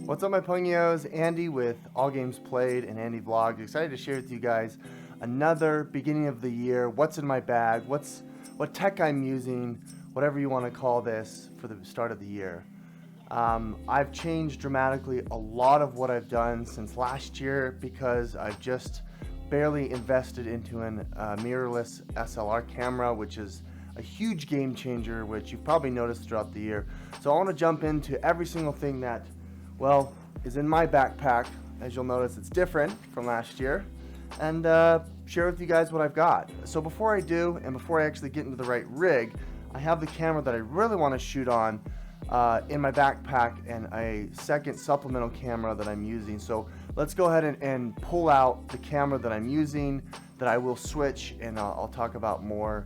What's up, my Ponios? Andy with All Games Played and Andy Vlogs. Excited to share with you guys another beginning of the year. What's in my bag? What tech I'm using? Whatever you want to call this for the start of the year. I've changed dramatically a lot of what I've done since last year because I've just barely invested into a mirrorless SLR camera, which is a huge game changer, which you've probably noticed throughout the year. So I want to jump into every single thing that, well, is in my backpack. As you'll notice, it's different from last year, and share with you guys what I've got. So before I do, and before I actually get into the right rig, I have the camera that I really want to shoot on in my backpack and a second supplemental camera that I'm using. So let's go ahead and pull out the camera that I'm using that I will switch, and I'll talk about more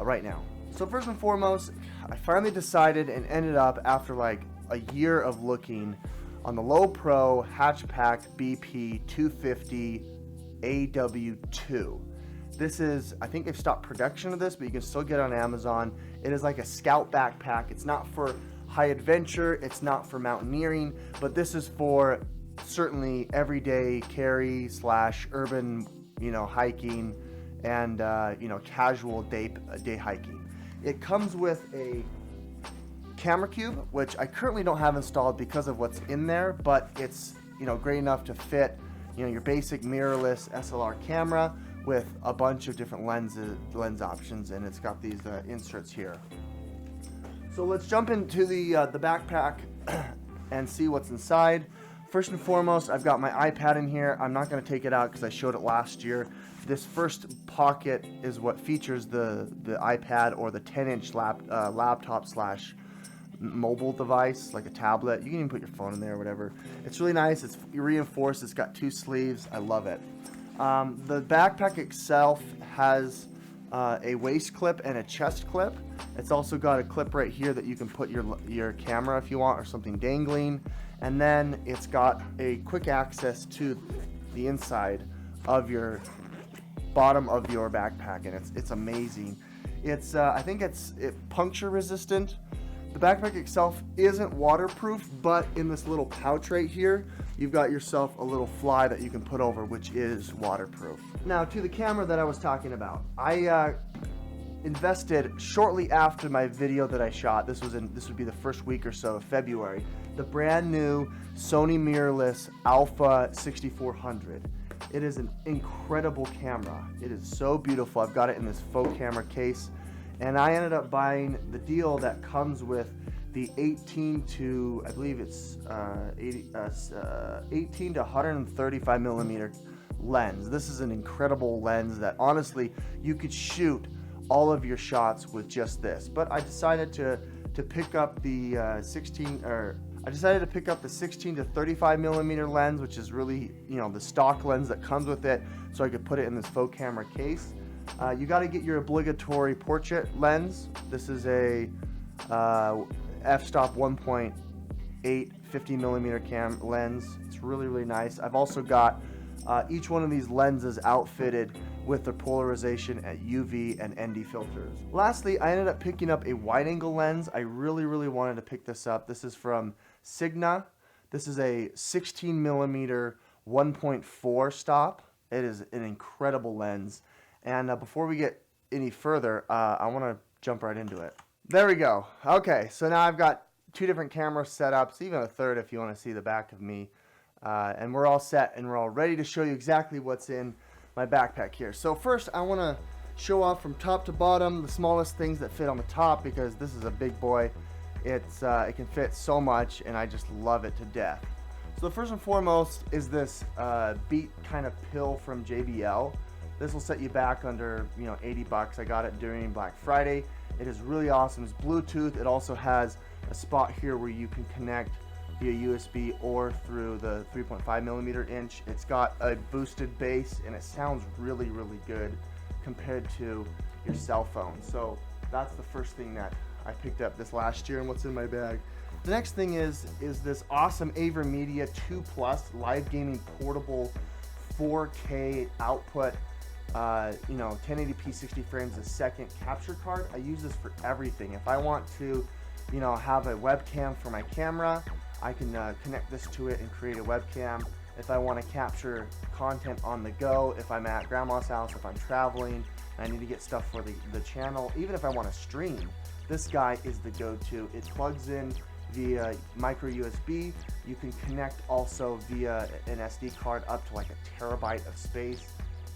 right now. So first and foremost, I finally decided and ended up after like a year of looking on the Low Pro Hatchback BP 250 AW2. This is, I think they've stopped production of this, but you can still get it on Amazon. It is like a scout backpack. It's not for high adventure, it's not for mountaineering, but this is for certainly everyday carry / urban, hiking and casual day hiking. It comes with a camera cube, which I currently don't have installed because of what's in there, but it's great enough to fit your basic mirrorless SLR camera with a bunch of different lens options, and it's got these inserts here. So let's jump into the backpack and see what's inside. First and foremost, I've got my iPad in here. I'm not going to take it out because I showed it last year. This first pocket is what features the iPad or the 10-inch laptop / mobile device, like a tablet. You can even put your phone in there or whatever. It's really nice. It's reinforced. It's got 2 sleeves. I love it. The backpack itself has a waist clip and a chest clip. It's also got a clip right here that you can put your camera if you want, or something dangling. And then it's got a quick access to the inside of your bottom of your backpack, and it's amazing. It's I think it's puncture resistant. The backpack itself isn't waterproof, but in this little pouch right here, you've got yourself a little fly that you can put over, which is waterproof. Now to the camera that I was talking about. I invested shortly after my video that I shot. This would be the first week or so of February. The brand new Sony mirrorless Alpha 6400. It is an incredible camera. It is so beautiful. I've got it in this faux camera case. And I ended up buying the deal that comes with the 18 to, I believe it's 18 to 135 millimeter lens. This is an incredible lens that honestly you could shoot all of your shots with just this. But I decided to pick up the 16 to 35 millimeter lens, which is really the stock lens that comes with it, so I could put it in this faux camera case. You got to get your obligatory portrait lens. This is a f-stop 1.8 50 millimeter cam lens. It's really nice. I've also got each one of these lenses outfitted with the polarization at UV and ND filters. Lastly, I ended up picking up a wide angle lens. I really wanted to pick this up. This is from Sigma. This is a 16 millimeter 1.4 stop. It is an incredible lens. And before we get any further, I want to jump right into it. There we go. Okay, so now I've got 2 different camera setups, even a third if you want to see the back of me. And we're all set and we're all ready to show you exactly what's in my backpack here. So first, I want to show off from top to bottom the smallest things that fit on the top, because this is a big boy. It can fit so much, and I just love it to death. So the first and foremost is this Beat kind of pill from JBL. This will set you back under 80 bucks. I got it during Black Friday. It is really awesome. It's Bluetooth. It also has a spot here where you can connect via USB or through the 3.5 millimeter inch. It's got a boosted bass, and it sounds really good compared to your cell phone. So that's the first thing that I picked up this last year and what's in my bag. The next thing is this awesome AverMedia 2 Plus live gaming portable 4K output 1080p 60 frames a second capture card. I use this for everything. If I want to have a webcam for my camera, I can connect this to it and create a webcam. If I want to capture content on the go, if I'm at grandma's house, if I'm traveling, and I need to get stuff for the channel, even if I want to stream, this guy is the go-to. It plugs in via micro USB. You can connect also via an SD card up to like a terabyte of space.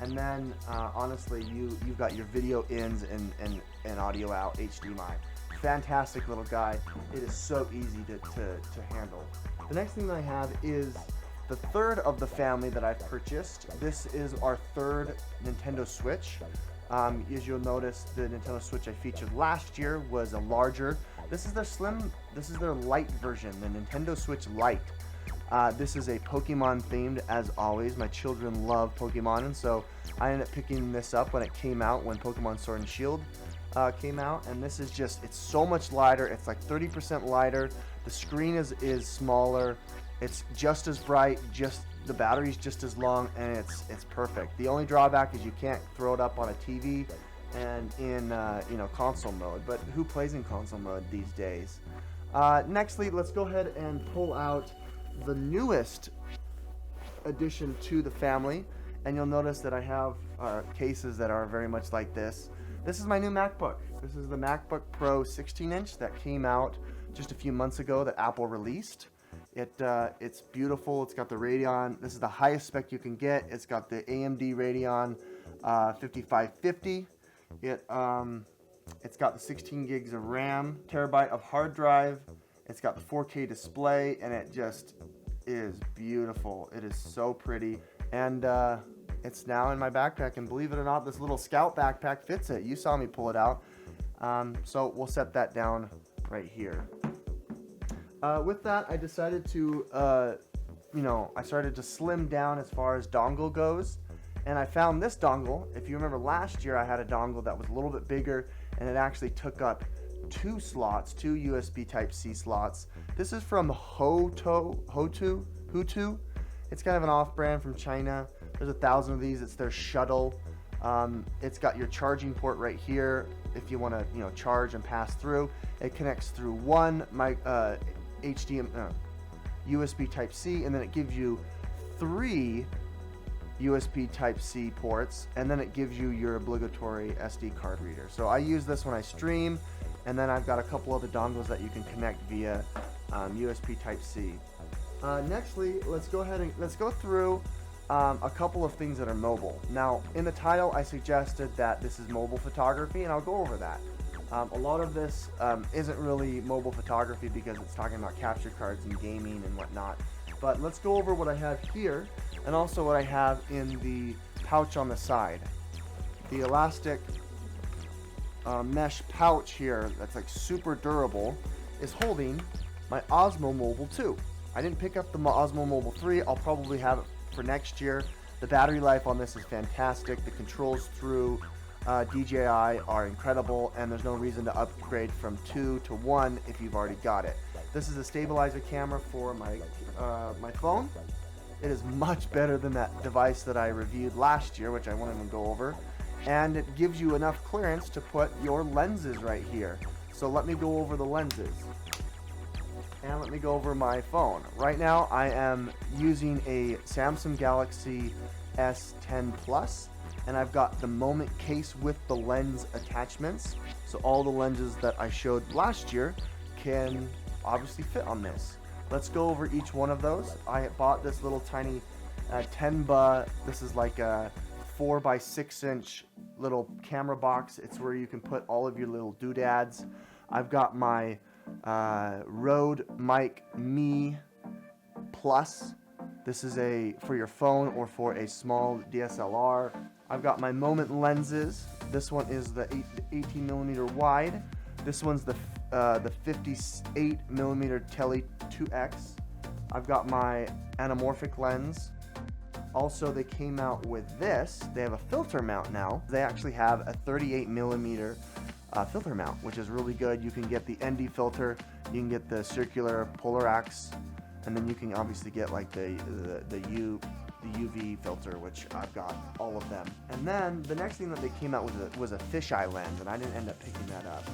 And then honestly, you've got your video ins and audio out, HDMI. Fantastic little guy. It is so easy to handle. The next thing that I have is the third of the family that I've purchased. This is our third Nintendo Switch. As you'll notice, the Nintendo Switch I featured last year was a larger. This is their light version, the Nintendo Switch Lite. This is a Pokemon themed, as always. My children love Pokemon, and so I ended up picking this up when it came out, when Pokemon Sword and Shield came out. And this is just, it's so much lighter. It's like 30% lighter. The screen is smaller. It's just as bright, the battery's just as long, and it's perfect. The only drawback is you can't throw it up on a TV and in console mode. But who plays in console mode these days? Nextly, let's go ahead and pull out the newest addition to the family, and you'll notice that I have cases that are very much like this. This is my new MacBook. This is the MacBook Pro 16-inch that came out just a few months ago that Apple released. It's beautiful. It's got the Radeon. This is the highest spec you can get. It's got the AMD Radeon 5550. It's got the 16 gigs of RAM, terabyte of hard drive. It's got the 4K display, and it just is beautiful. It is so pretty, and it's now in my backpack, and believe it or not, this little Scout backpack fits it. You saw me pull it out. So we'll set that down right here. With that, I decided to, I started to slim down as far as dongle goes, and I found this dongle. If you remember last year, I had a dongle that was a little bit bigger, and it actually took up two USB Type-C slots. This is from Hutu. It's kind of an off-brand from China. There's 1,000 of these. It's their shuttle. It's got your charging port right here if you want to, charge and pass through. It connects through one USB Type-C, and then it gives you 3 USB Type-C ports, and then it gives you your obligatory SD card reader. So I use this when I stream, and then I've got a couple other dongles that you can connect via USB Type-C. Nextly, let's go through a couple of things that are mobile. Now, in the title, I suggested that this is mobile photography, and I'll go over that. A lot of this isn't really mobile photography because it's talking about capture cards and gaming and whatnot. But let's go over what I have here, and also what I have in the pouch on the side. The elastic mesh pouch here that's like super durable is holding my Osmo Mobile 2. I didn't pick up the Osmo Mobile 3. I'll probably have it for next year. The battery life on this is fantastic. The controls through DJI are incredible, and there's no reason to upgrade from 2 to 1 if you've already got it. This is a stabilizer camera for my phone. It is much better than that device that I reviewed last year, which I won't even go over. And it gives you enough clearance to put your lenses right here. So let me go over the lenses. And let me go over my phone. Right now I am using a Samsung Galaxy S10 Plus, and I've got the Moment case with the lens attachments. So all the lenses that I showed last year can obviously fit on this. Let's go over each one of those. I bought this little tiny this is like a 4x6 inch little camera box. It's where you can put all of your little doodads. I've got my Rode Mic Me Plus. This is for your phone or for a small DSLR. I've got my Moment lenses. This one is the 18mm wide. This one's the 58mm Tele 2X. I've got my anamorphic lens. Also, they came out with this. They have a filter mount now. They actually have a 38mm filter mount, which is really good. You can get the ND filter, you can get the circular Polarax, and then you can obviously get like the UV filter, which I've got all of them. And then the next thing that they came out with was a fisheye lens, and I didn't end up picking that up.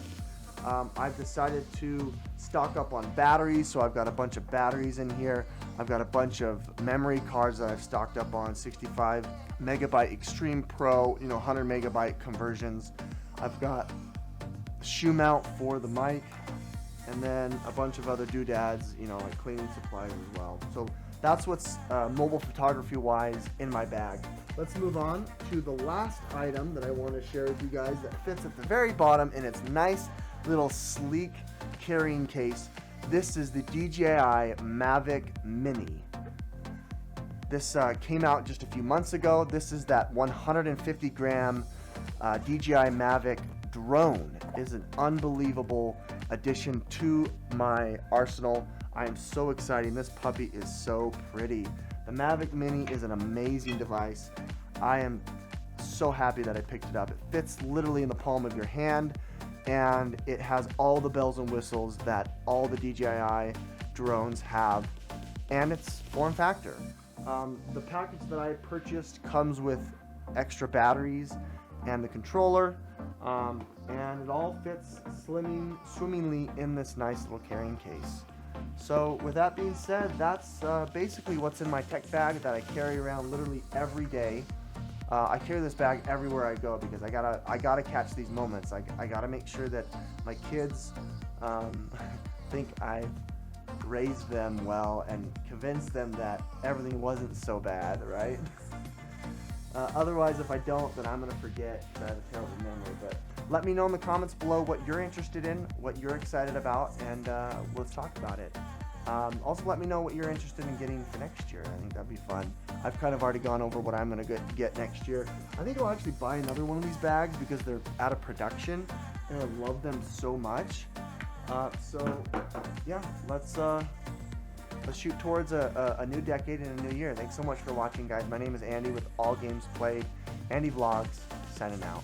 I've decided to stock up on batteries, so I've got a bunch of batteries in here. I've got a bunch of memory cards that I've stocked up on, 65 megabyte Extreme Pro, 100 megabyte conversions. I've got a shoe mount for the mic, and then a bunch of other doodads, like cleaning supplies as well. So that's what's mobile photography wise in my bag. Let's move on to the last item that I want to share with you guys that fits at the very bottom in its nice little sleek carrying case. This is the DJI Mavic Mini. This came out just a few months ago. This is that 150 gram DJI Mavic drone. It is an unbelievable addition to my arsenal. I am so excited. This puppy is so pretty. The Mavic Mini is an amazing device. I am so happy that I picked it up. It fits literally in the palm of your hand, and it has all the bells and whistles that all the DJI drones have, and its form factor. The package that I purchased comes with extra batteries and the controller, and it all fits swimmingly in this nice little carrying case. So with that being said, that's basically what's in my tech bag that I carry around literally every day. I carry this bag everywhere I go because I gotta catch these moments. I gotta make sure that my kids think I've raised them well and convinced them that everything wasn't so bad, right? Otherwise, if I don't, then I'm gonna forget. I have a terrible memory. But let me know in the comments below what you're interested in, what you're excited about, and let's talk about it. Also, let me know what you're interested in getting for next year. I think that'd be fun. I've kind of already gone over what I'm going to get next year. I think I'll actually buy another one of these bags because they're out of production, and I love them so much. So, yeah, let's shoot towards a new decade and a new year. Thanks so much for watching, guys. My name is Andy with All Games Played. Andy Vlogs, signing out.